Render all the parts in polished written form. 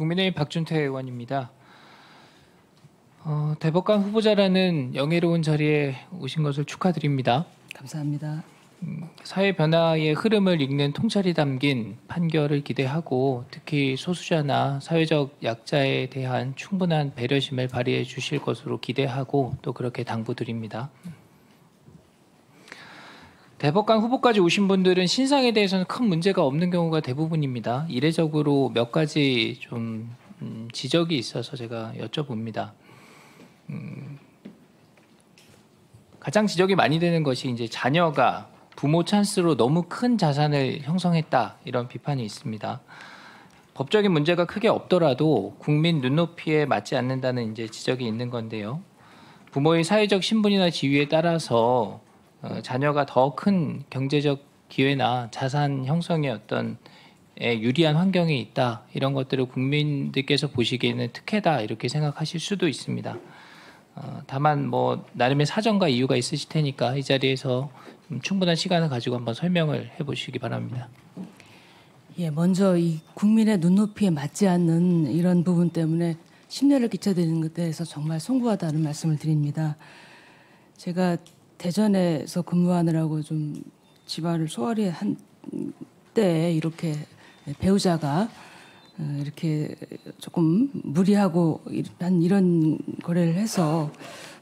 국민의힘 박준태 의원입니다. 대법관 후보자라는 영예로운 자리에 오신 것을 축하드립니다. 감사합니다. 사회 변화의 흐름을 읽는 통찰이 담긴 판결을 기대하고 특히 소수자나 사회적 약자에 대한 충분한 배려심을 발휘해 주실 것으로 기대하고 또 그렇게 당부드립니다. 대법관 후보까지 오신 분들은 신상에 대해서는 큰 문제가 없는 경우가 대부분입니다. 이례적으로 몇 가지 좀 지적이 있어서 제가 여쭤봅니다. 가장 지적이 많이 되는 것이 이제 자녀가 부모 찬스로 너무 큰 자산을 형성했다 이런 비판이 있습니다. 법적인 문제가 크게 없더라도 국민 눈높이에 맞지 않는다는 이제 지적이 있는 건데요. 부모의 사회적 신분이나 지위에 따라서 자녀가 더 큰 경제적 기회나 자산 형성의 어떤 유리한 환경에 있다 이런 것들을 국민들께서 보시기에는 특혜다 이렇게 생각하실 수도 있습니다. 다만 뭐 나름의 사정과 이유가 있으실 테니까 이 자리에서 충분한 시간을 가지고 한번 설명을 해보시기 바랍니다. 예, 먼저 이 국민의 눈높이에 맞지 않는 이런 부분 때문에 심려를 끼쳐드리는 것에 대해서 정말 송구하다는 말씀을 드립니다. 제가 대전에서 근무하느라고 좀 집안을 소홀히 한 때에 이렇게 배우자가 이렇게 조금 무리하고 한 이런 거래를 해서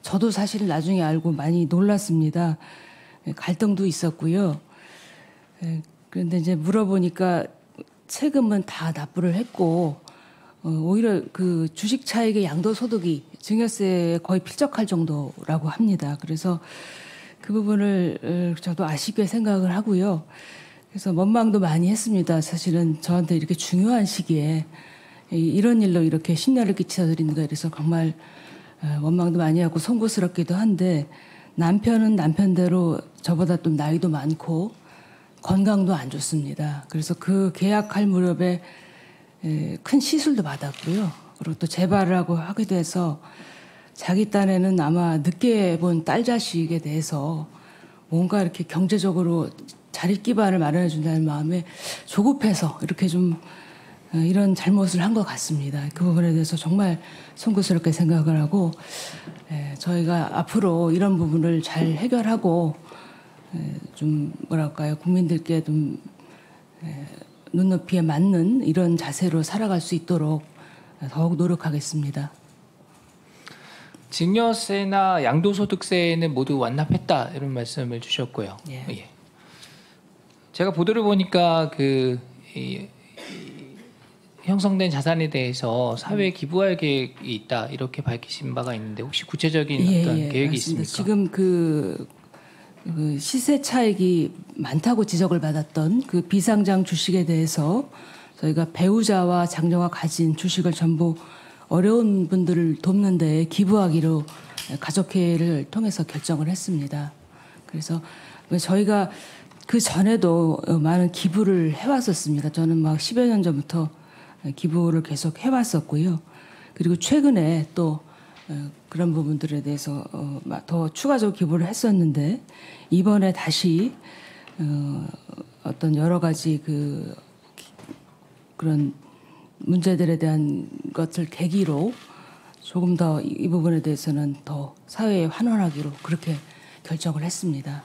저도 사실 나중에 알고 많이 놀랐습니다. 갈등도 있었고요. 그런데 이제 물어보니까 세금은 다 납부를 했고 오히려 그 주식 차익의 양도소득이 증여세에 거의 필적할 정도라고 합니다. 그래서 그 부분을 저도 아쉽게 생각을 하고요. 그래서 원망도 많이 했습니다. 사실은 저한테 이렇게 중요한 시기에 이런 일로 이렇게 심려를 끼쳐드리는 거에 대해서 정말 원망도 많이 하고 송구스럽기도 한데 남편은 남편대로 저보다 좀 나이도 많고 건강도 안 좋습니다. 그래서 그 계약할 무렵에 큰 시술도 받았고요. 그리고 또 재발을 하고 하게 돼서 자기 딴에는 아마 늦게 본 딸 자식에 대해서 뭔가 이렇게 경제적으로 자립 기반을 마련해 준다는 마음에 조급해서 이렇게 좀 이런 잘못을 한 것 같습니다. 그 부분에 대해서 정말 송구스럽게 생각을 하고 저희가 앞으로 이런 부분을 잘 해결하고 좀 뭐랄까요 국민들께 좀 눈높이에 맞는 이런 자세로 살아갈 수 있도록 더욱 노력하겠습니다. 증여세나 양도소득세는 모두 완납했다 이런 말씀을 주셨고요. 예. 예. 제가 보도를 보니까 형성된 자산에 대해서 사회에 기부할 계획이 있다 이렇게 밝히신 바가 있는데 혹시 구체적인 어떤 계획이 맞습니다. 있습니까? 지금 그 시세 차익이 많다고 지적을 받았던 그 비상장 주식에 대해서 저희가 배우자와 장녀가 가진 주식을 전부 어려운 분들을 돕는 데 기부하기로 가족회의를 통해서 결정을 했습니다. 그래서 저희가 그 전에도 많은 기부를 해왔었습니다. 저는 막 10여 년 전부터 기부를 계속 해왔었고요. 그리고 최근에 또 그런 부분들에 대해서 더 추가적 기부를 했었는데 이번에 다시 어떤 여러 가지 그런 문제들에 대한 것을 계기로 조금 더 이 부분에 대해서는 더 사회에 환원하기로 그렇게 결정을 했습니다.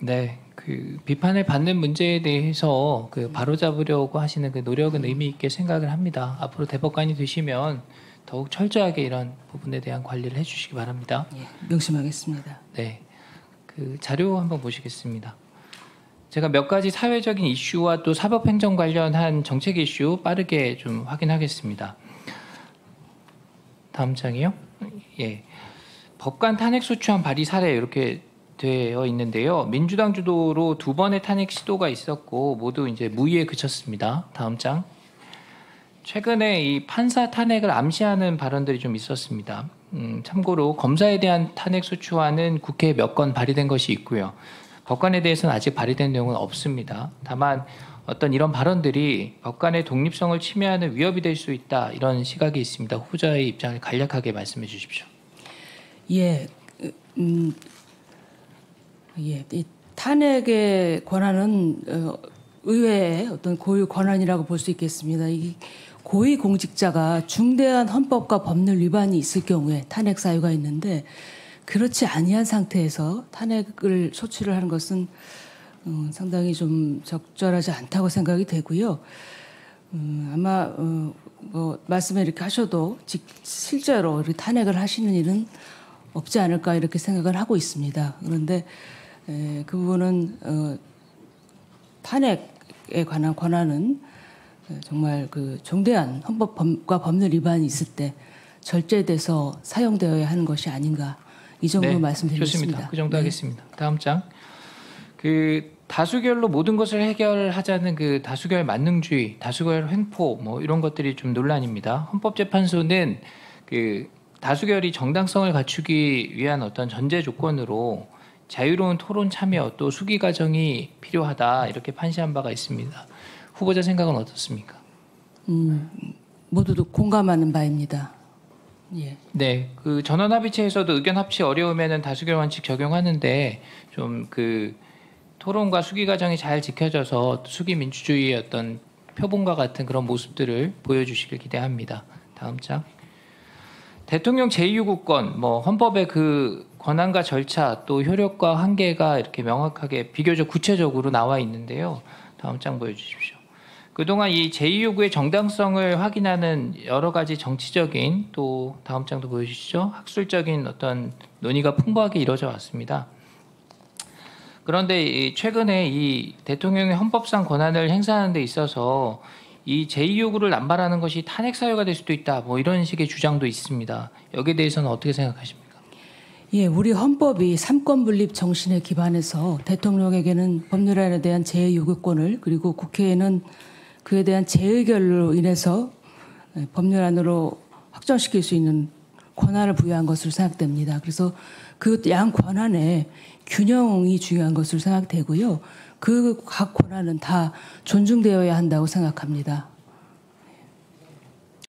네, 그 비판을 받는 문제에 대해서 그 바로잡으려고 하시는 그 노력은 의미 있게 생각을 합니다. 앞으로 대법관이 되시면 더욱 철저하게 이런 부분에 대한 관리를 해주시기 바랍니다. 예, 명심하겠습니다. 네, 그 자료 한번 보시겠습니다. 제가 몇 가지 사회적인 이슈와 또 사법행정 관련한 정책 이슈 빠르게 좀 확인하겠습니다. 다음 장이요. 예, 법관 탄핵 소추안 발의 사례 이렇게 되어 있는데요. 민주당 주도로 2번의 탄핵 시도가 있었고 모두 이제 무의에 그쳤습니다. 다음 장. 최근에 이 판사 탄핵을 암시하는 발언들이 좀 있었습니다. 참고로 검사에 대한 탄핵 소추안은 국회에 몇 건 발의된 것이 있고요. 법관에 대해서는 아직 발의된 내용은 없습니다. 다만 어떤 이런 발언들이 법관의 독립성을 침해하는 위협이 될 수 있다 이런 시각이 있습니다. 후보자의 입장을 간략하게 말씀해 주십시오. 예, 예, 이 탄핵의 권한은 의회의 어떤 고유 권한이라고 볼 수 있겠습니다. 이 고위공직자가 중대한 헌법과 법률 위반이 있을 경우에 탄핵 사유가 있는데 그렇지 아니한 상태에서 탄핵을 소추를 하는 것은 상당히 좀 적절하지 않다고 생각이 되고요. 아마 뭐 말씀을 이렇게 하셔도 실제로 이렇게 탄핵을 하시는 일은 없지 않을까 이렇게 생각을 하고 있습니다. 그런데 그 부분은 탄핵에 관한 권한은 정말 그 중대한 헌법과 법률 위반이 있을 때 절제돼서 사용되어야 하는 것이 아닌가 이 정도 말씀드리겠습니다. 좋습니다. 그 정도 하겠습니다. 다음 장. 그 다수결로 모든 것을 해결하자는 그 다수결 만능주의, 다수결 횡포 뭐 이런 것들이 좀 논란입니다. 헌법재판소는 그 다수결이 정당성을 갖추기 위한 어떤 전제 조건으로 자유로운 토론 참여 또 수기 과정이 필요하다 이렇게 판시한 바가 있습니다. 후보자 생각은 어떻습니까? 모두도 공감하는 바입니다. 예. 네, 그 전원 합의체에서도 의견 합치 어려우면은 다수결 원칙 적용하는데 좀 그 토론과 수기 과정이 잘 지켜져서 수기 민주주의의 어떤 표본과 같은 그런 모습들을 보여주시길 기대합니다. 다음 장. 대통령 제2요구권, 뭐 헌법의 그 권한과 절차 또 효력과 한계가 이렇게 명확하게 비교적 구체적으로 나와 있는데요. 다음 장 보여주십시오. 그동안 이 제2요구의 정당성을 확인하는 여러 가지 정치적인 또 다음 장도 보여주시죠. 학술적인 어떤 논의가 풍부하게 이루어져 왔습니다. 그런데 최근에 이 대통령의 헌법상 권한을 행사하는 데 있어서 이 제2요구를 남발하는 것이 탄핵 사유가 될 수도 있다. 뭐 이런 식의 주장도 있습니다. 여기에 대해서는 어떻게 생각하십니까? 예, 우리 헌법이 삼권 분립 정신에 기반해서 대통령에게는 법률안에 대한 제2요구권을 그리고 국회에는 그에 대한 재의결로 인해서 법률안으로 확정시킬 수 있는 권한을 부여한 것으로 생각됩니다. 그래서 그 양 권한의 균형이 중요한 것으로 생각되고요. 그 각 권한은 다 존중되어야 한다고 생각합니다.